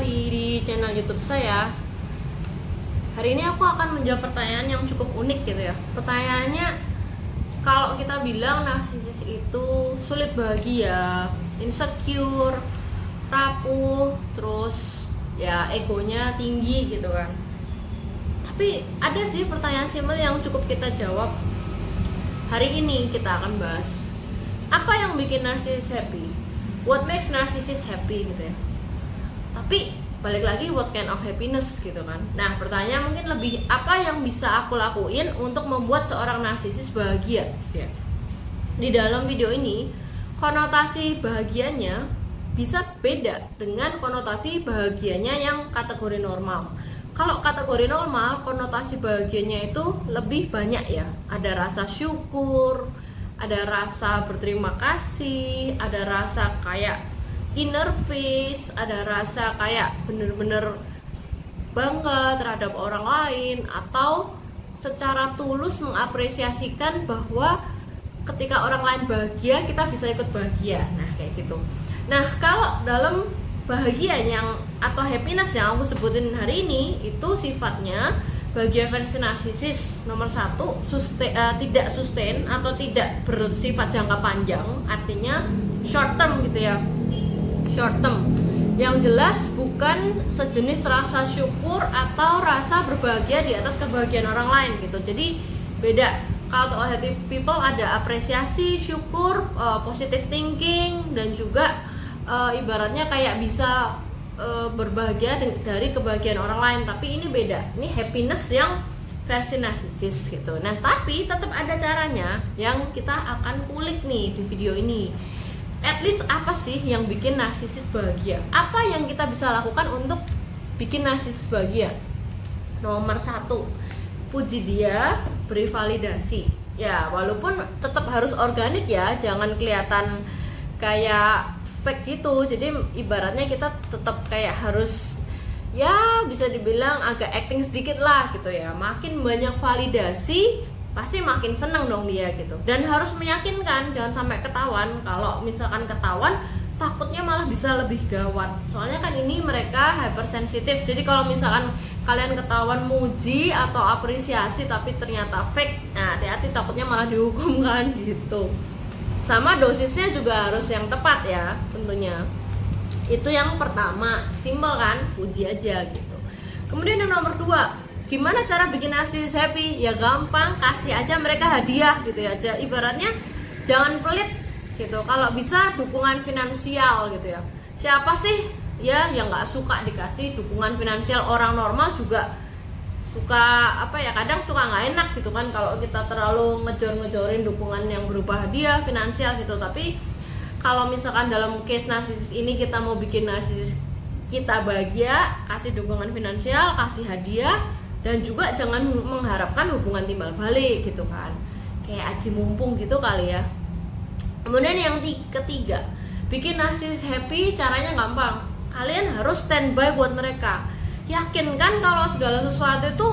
kembali di channel YouTube saya. Hari ini aku akan menjawab pertanyaan yang cukup unik gitu ya. Pertanyaannya, kalau kita bilang narsisis itu sulit bahagia, insecure, rapuh, terus ya egonya tinggi gitu kan. Tapi ada sih pertanyaan simpel yang cukup kita jawab. Hari ini kita akan bahas apa yang bikin narsisis happy. What makes narcissist happy gitu ya. Tapi balik lagi, what kind of happiness gitu kan. Nah pertanyaan mungkin lebih, apa yang bisa aku lakuin untuk membuat seorang narsisis bahagia gitu ya. Di dalam video ini, konotasi bahagianya bisa beda dengan konotasi bahagianya yang kategori normal. Kalau kategori normal, konotasi bahagianya itu lebih banyak ya. Ada rasa syukur, ada rasa berterima kasih, ada rasa kayak inner peace, ada rasa kayak bener-bener bangga terhadap orang lain, atau secara tulus mengapresiasikan bahwa ketika orang lain bahagia, kita bisa ikut bahagia. Nah kayak gitu. Nah kalau dalam bahagia yang atau happiness yang aku sebutin hari ini, itu sifatnya bahagia versi narsisis nomor 1, tidak sustain atau tidak bersifat jangka panjang, artinya short term gitu ya, short term. Yang jelas bukan sejenis rasa syukur atau rasa berbahagia di atas kebahagiaan orang lain gitu. Jadi beda. Kalau untuk healthy people ada apresiasi, syukur, positive thinking, dan juga ibaratnya kayak bisa berbahagia dari kebahagiaan orang lain. Tapi ini beda, ini happiness yang versi narsisis gitu. Nah tapi tetap ada caranya yang kita akan kulik nih di video ini. At least apa sih yang bikin narsisis bahagia? Apa yang kita bisa lakukan untuk bikin narsisis bahagia? Nomor 1, puji dia, beri validasi. Ya walaupun tetap harus organik ya, jangan kelihatan kayak fake gitu. Jadi ibaratnya kita tetap kayak harus, ya bisa dibilang agak acting sedikit lah gitu ya. Makin banyak validasi, pasti makin seneng dong dia gitu. Dan harus meyakinkan, jangan sampai ketahuan. Kalau misalkan ketahuan, takutnya malah bisa lebih gawat. Soalnya kan ini mereka hypersensitif. Jadi kalau misalkan kalian ketahuan muji atau apresiasi tapi ternyata fake, nah hati-hati, takutnya malah dihukum kan gitu. Sama dosisnya juga harus yang tepat ya tentunya. Itu yang pertama, simpel kan, puji aja gitu. Kemudian yang nomor 2, gimana cara bikin narsisis happy? Ya gampang, kasih aja mereka hadiah gitu ya. Ibaratnya jangan pelit gitu. Kalau bisa dukungan finansial gitu ya. Siapa sih ya yang nggak suka dikasih dukungan finansial? Orang normal juga suka apa ya, kadang suka nggak enak gitu kan kalau kita terlalu ngejor-ngejorin dukungan yang berupa hadiah finansial gitu. Tapi kalau misalkan dalam case narsisis ini kita mau bikin narsisis kita bahagia, kasih dukungan finansial, kasih hadiah, dan juga jangan mengharapkan hubungan timbal balik gitu kan, kayak aji mumpung gitu kali ya. Kemudian yang ketiga, bikin narsisis happy, caranya gampang. Kalian harus standby buat mereka. Yakinkan kalau segala sesuatu itu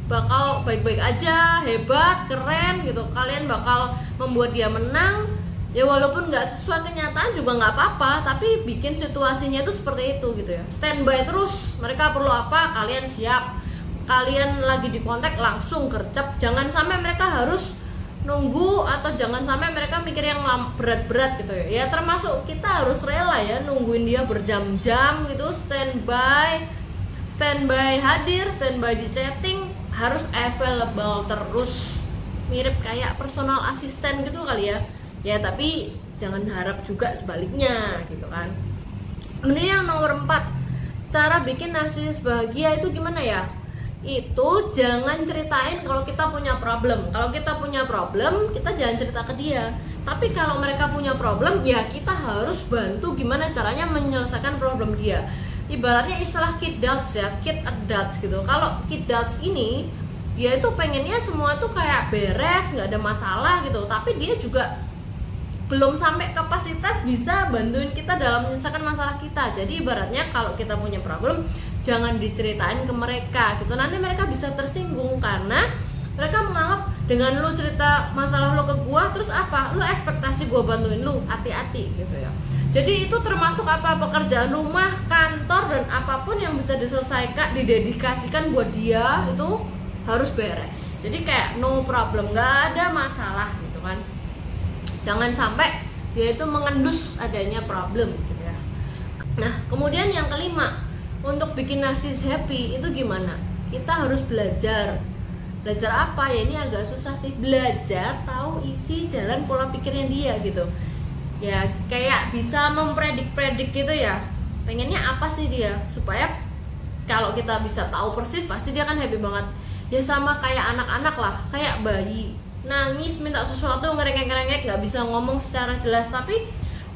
bakal baik-baik aja, hebat, keren gitu. Kalian bakal membuat dia menang. Ya walaupun nggak sesuai kenyataan juga nggak apa-apa, tapi bikin situasinya itu seperti itu gitu ya. Standby terus, mereka perlu apa, kalian siap. Kalian lagi di kontak, langsung gercep. Jangan sampai mereka harus nunggu, atau jangan sampai mereka mikir yang berat-berat gitu ya. Ya termasuk kita harus rela ya nungguin dia berjam-jam gitu. Standby hadir, standby di chatting, harus available terus, mirip kayak personal assistant gitu kali ya. Ya tapi jangan harap juga sebaliknya gitu kan. Kemudian yang nomor 4, cara bikin narsisis bahagia itu gimana ya? Itu jangan ceritain kalau kita punya problem. Kalau kita punya problem, kita jangan cerita ke dia. Tapi kalau mereka punya problem, ya kita harus bantu gimana caranya menyelesaikan problem dia. Ibaratnya istilah kid adults ya, kid adults gitu. Kalau kid adults ini, dia itu pengennya semua tuh kayak beres, nggak ada masalah gitu. Tapi dia juga belum sampai kapasitas bisa bantuin kita dalam menyelesaikan masalah kita. Jadi ibaratnya kalau kita punya problem, jangan diceritain ke mereka gitu. Nanti mereka bisa tersinggung karena mereka menganggap dengan lu cerita masalah lu ke gua, terus apa? Lu ekspektasi gua bantuin lu, hati-hati gitu ya. Jadi itu termasuk apa, pekerjaan rumah, kantor, dan apapun yang bisa diselesaikan, didedikasikan buat dia itu harus beres. Jadi kayak no problem, nggak ada masalah gitu kan. Jangan sampai dia itu mengendus adanya problem gitu ya. Nah kemudian yang kelima, untuk bikin narsis happy itu gimana? Kita harus belajar. Belajar apa ya, ini agak susah sih. Belajar tahu isi jalan pola pikirnya dia gitu ya, kayak bisa mempredik-predik gitu ya, pengennya apa sih dia, supaya kalau kita bisa tahu persis pasti dia kan happy banget. Ya sama kayak anak-anak lah, kayak bayi nangis minta sesuatu ngerengek-ngerengek, nggak bisa ngomong secara jelas, tapi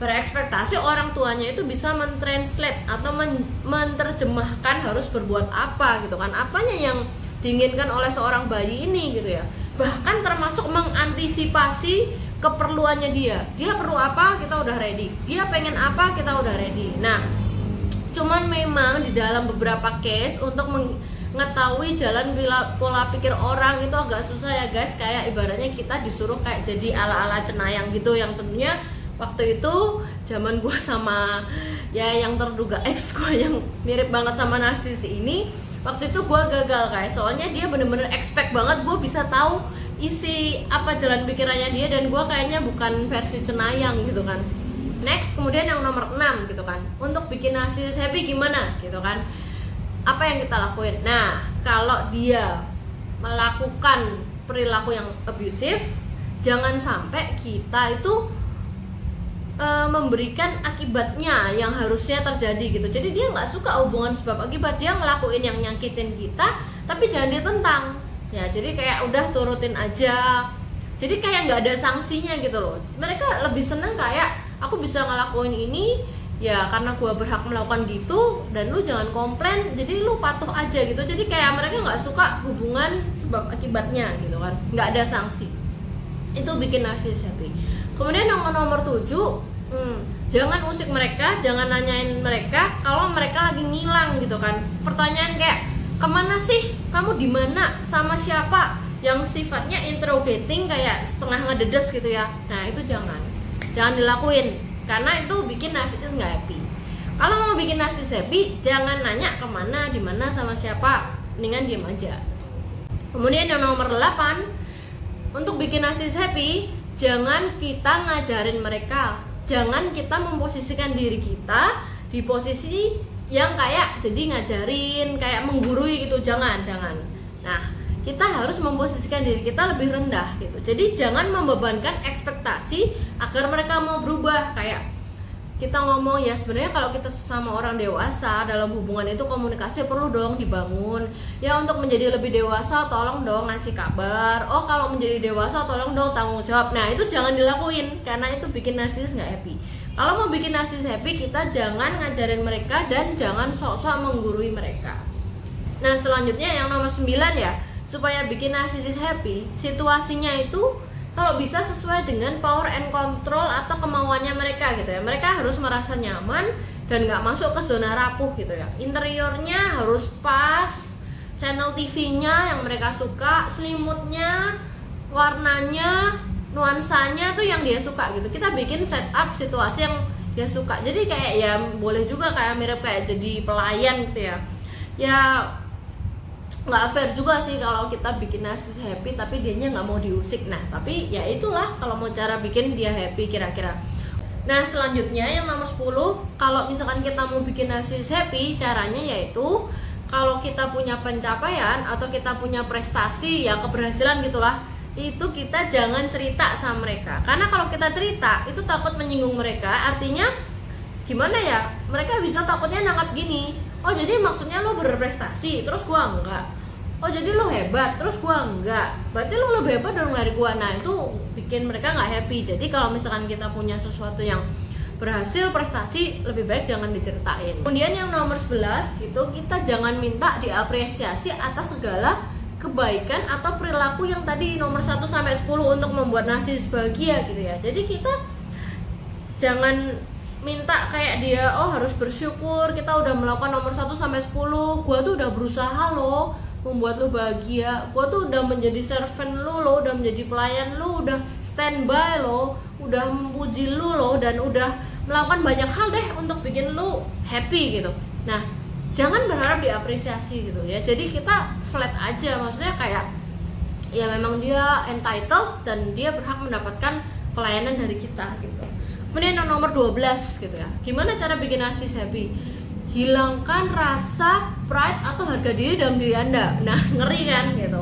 berekspektasi orang tuanya itu bisa mentranslate atau menerjemahkan harus berbuat apa gitu kan, apanya yang diinginkan oleh seorang bayi ini gitu ya. Bahkan termasuk mengantisipasi keperluannya dia perlu apa, kita udah ready, dia pengen apa, kita udah ready. Nah cuman memang di dalam beberapa case untuk mengetahui jalan pola pikir orang itu agak susah ya guys. Kayak ibaratnya kita disuruh kayak jadi ala-ala Cenayang gitu, yang tentunya waktu itu zaman gue sama ya yang terduga ex gue yang mirip banget sama narsis ini, waktu itu gue gagal guys. Soalnya dia bener-bener expect banget gue bisa tahu isi apa jalan pikirannya dia, dan gue kayaknya bukan versi Cenayang gitu kan. Next, kemudian yang nomor 6 gitu kan, untuk bikin narsis happy gimana gitu kan, apa yang kita lakuin? Nah kalau dia melakukan perilaku yang abusive, jangan sampai kita itu memberikan akibatnya yang harusnya terjadi gitu. Jadi dia nggak suka hubungan sebab akibat, dia ngelakuin yang nyakitin kita tapi jangan ditentang ya. Jadi kayak udah turutin aja, jadi kayak nggak ada sanksinya gitu loh. Mereka lebih seneng kayak aku bisa ngelakuin ini ya karena gua berhak melakukan gitu, dan lu jangan komplain, jadi lu patuh aja gitu. Jadi kayak mereka nggak suka hubungan sebab akibatnya gitu kan, nggak ada sanksi. Itu bikin narsis happy. Kemudian nomor 7, jangan usik mereka, jangan nanyain mereka kalau mereka lagi ngilang gitu kan. Pertanyaan kayak kemana sih, kamu di mana, sama siapa, yang sifatnya interrogating kayak setengah ngededes gitu ya. Nah itu jangan dilakuin, karena itu bikin narsis nggak happy. Kalau mau bikin narsis happy, jangan nanya kemana, di mana, sama siapa, mendingan diem aja. Kemudian yang nomor 8, untuk bikin narsis happy, jangan kita ngajarin mereka, jangan kita memposisikan diri kita di posisi yang kayak jadi ngajarin, kayak menggurui gitu, jangan. Nah kita harus memposisikan diri kita lebih rendah gitu. Jadi jangan membebankan ekspektasi agar mereka mau berubah. Kayak kita ngomong ya, sebenarnya kalau kita sama orang dewasa dalam hubungan itu komunikasi perlu dong dibangun ya. Untuk menjadi lebih dewasa tolong dong ngasih kabar, oh kalau menjadi dewasa tolong dong tanggung jawab. Nah itu jangan dilakuin, karena itu bikin narsis nggak happy. Kalau mau bikin narsis happy, kita jangan ngajarin mereka dan jangan sok-sok menggurui mereka. Nah selanjutnya yang nomor 9 ya, supaya bikin narsis happy, situasinya itu kalau bisa sesuai dengan power and control atau kemauannya mereka gitu ya. Mereka harus merasa nyaman dan nggak masuk ke zona rapuh gitu ya. Interiornya harus pas, channel TV-nya yang mereka suka, selimutnya, warnanya, nuansanya tuh yang dia suka gitu. Kita bikin setup situasi yang dia suka. Jadi kayak ya boleh juga kayak mirip kayak jadi pelayan gitu ya. Ya nggak fair juga sih kalau kita bikin narsis happy tapi dianya nggak mau diusik. Nah tapi ya itulah kalau mau cara bikin dia happy kira-kira. Nah selanjutnya yang nomor 10, kalau misalkan kita mau bikin narsis happy, caranya yaitu kalau kita punya pencapaian atau kita punya prestasi ya, keberhasilan gitulah, itu kita jangan cerita sama mereka. Karena kalau kita cerita itu takut menyinggung mereka. Artinya gimana ya, mereka bisa takutnya nangkap gini, oh jadi maksudnya lo berprestasi terus gua enggak, oh jadi lo hebat terus gua enggak, berarti lo lebih hebat dong dari gua. Nah itu bikin mereka nggak happy. Jadi kalau misalkan kita punya sesuatu yang berhasil, prestasi, lebih baik jangan diceritain. Kemudian yang nomor 11 gitu, kita jangan minta diapresiasi atas segala kebaikan atau perilaku yang tadi nomor 1 sampai 10 untuk membuat narsis bahagia gitu ya. Jadi kita jangan minta kayak dia, oh harus bersyukur kita udah melakukan nomor 1 sampai 10. Gua tuh udah berusaha loh membuat lu bahagia, gua tuh udah menjadi servant lu loh, udah menjadi pelayan lu, udah standby lo, udah memuji lu loh, dan udah melakukan banyak hal deh untuk bikin lu happy gitu. Nah, jangan berharap diapresiasi gitu ya. Jadi kita flat aja, maksudnya kayak ya memang dia entitled dan dia berhak mendapatkan pelayanan dari kita gitu. Kemudian yang nomor 12 gitu ya. Gimana cara bikin narsis happy? Hilangkan rasa pride atau harga diri dalam diri Anda. Nah, ngeri kan gitu.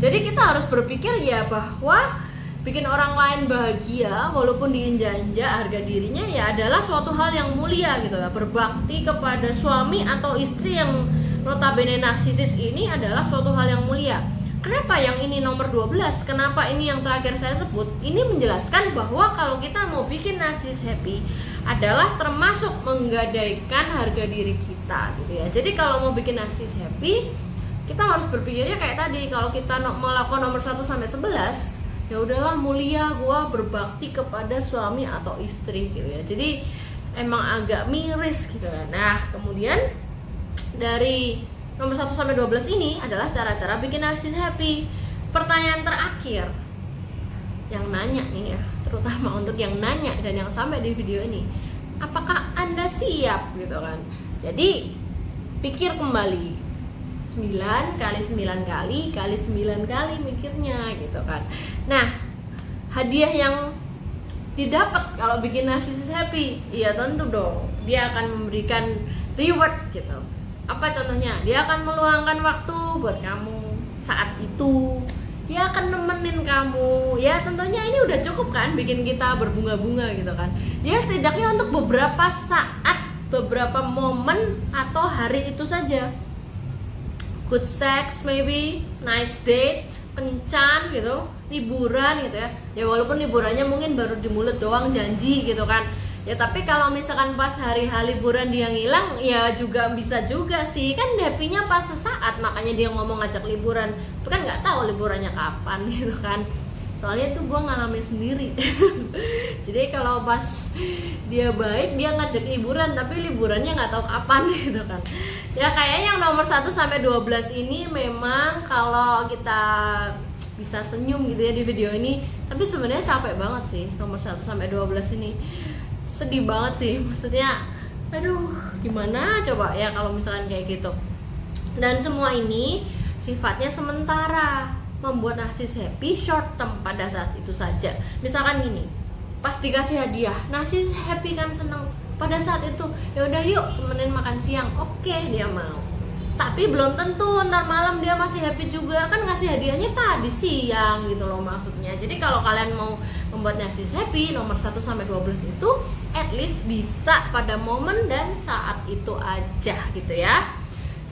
Jadi kita harus berpikir ya bahwa bikin orang lain bahagia walaupun diinjak-injak harga dirinya ya adalah suatu hal yang mulia gitu ya. Berbakti kepada suami atau istri yang notabene narsisis ini adalah suatu hal yang mulia. Kenapa yang ini nomor 12? Kenapa ini yang terakhir saya sebut? Ini menjelaskan bahwa kalau kita mau bikin narsis happy adalah termasuk menggadaikan harga diri kita gitu ya. Jadi kalau mau bikin narsis happy, kita harus berpikirnya kayak tadi, kalau kita melakukan nomor 1 sampai 11, ya udahlah mulia gua berbakti kepada suami atau istri gitu ya. Jadi emang agak miris gitu ya. Nah, kemudian dari nomor 1 sampai 12 ini adalah cara-cara bikin narsis happy. Pertanyaan terakhir yang nanya nih ya, terutama untuk yang nanya dan yang sampai di video ini, apakah Anda siap gitu kan? Jadi pikir kembali, 9 kali 9 kali 9 kali mikirnya gitu kan. Nah, hadiah yang didapat kalau bikin narsis happy, ya tentu dong dia akan memberikan reward gitu. Apa contohnya? Dia akan meluangkan waktu buat kamu saat itu. Dia akan nemenin kamu. Ya tentunya ini udah cukup kan bikin kita berbunga-bunga gitu kan. Ya setidaknya untuk beberapa saat, beberapa momen atau hari itu saja. Good sex maybe, nice date, kencan gitu, liburan gitu ya. Ya walaupun liburannya mungkin baru di mulut doang, janji gitu kan. Ya tapi kalau misalkan pas hari liburan dia ngilang, ya juga bisa juga sih. Kan happy-nya pas sesaat, makanya dia ngomong ngajak liburan. Tapi kan nggak tahu liburannya kapan gitu kan. Soalnya itu gue ngalamin sendiri. Jadi kalau pas dia baik, dia ngajak liburan, tapi liburannya nggak tahu kapan gitu kan. Ya kayaknya yang nomor 1 sampai 12 ini memang kalau kita bisa senyum gitu ya di video ini, tapi sebenarnya capek banget sih nomor 1 sampai 12 ini. Sedih banget sih, maksudnya aduh gimana coba ya kalau misalkan kayak gitu. Dan semua ini sifatnya sementara, membuat narsis happy short term pada saat itu saja. Misalkan gini, pas dikasih hadiah, narsis happy kan, seneng pada saat itu, ya udah yuk temenin makan siang, oke dia mau. Tapi belum tentu ntar malam dia masih happy juga, kan ngasih hadiahnya tadi siang gitu loh maksudnya. Jadi kalau kalian mau membuat narsis happy nomor 1 sampai 12 itu at least bisa pada momen dan saat itu aja gitu ya.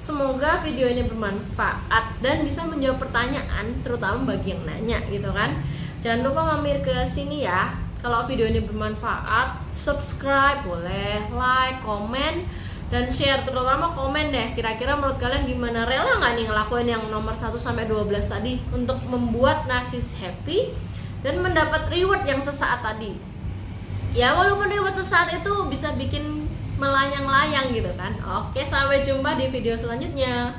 Semoga video ini bermanfaat dan bisa menjawab pertanyaan terutama bagi yang nanya gitu kan. Jangan lupa mampir ke sini ya. Kalau video ini bermanfaat, subscribe boleh, like, komen, dan share, terutama komen deh, kira-kira menurut kalian gimana, rela nggak nih ngelakuin yang nomor 1 sampai 12 tadi untuk membuat narsis happy dan mendapat reward yang sesaat tadi. Ya walaupun reward sesaat itu bisa bikin melayang-layang gitu kan. Oke, sampai jumpa di video selanjutnya.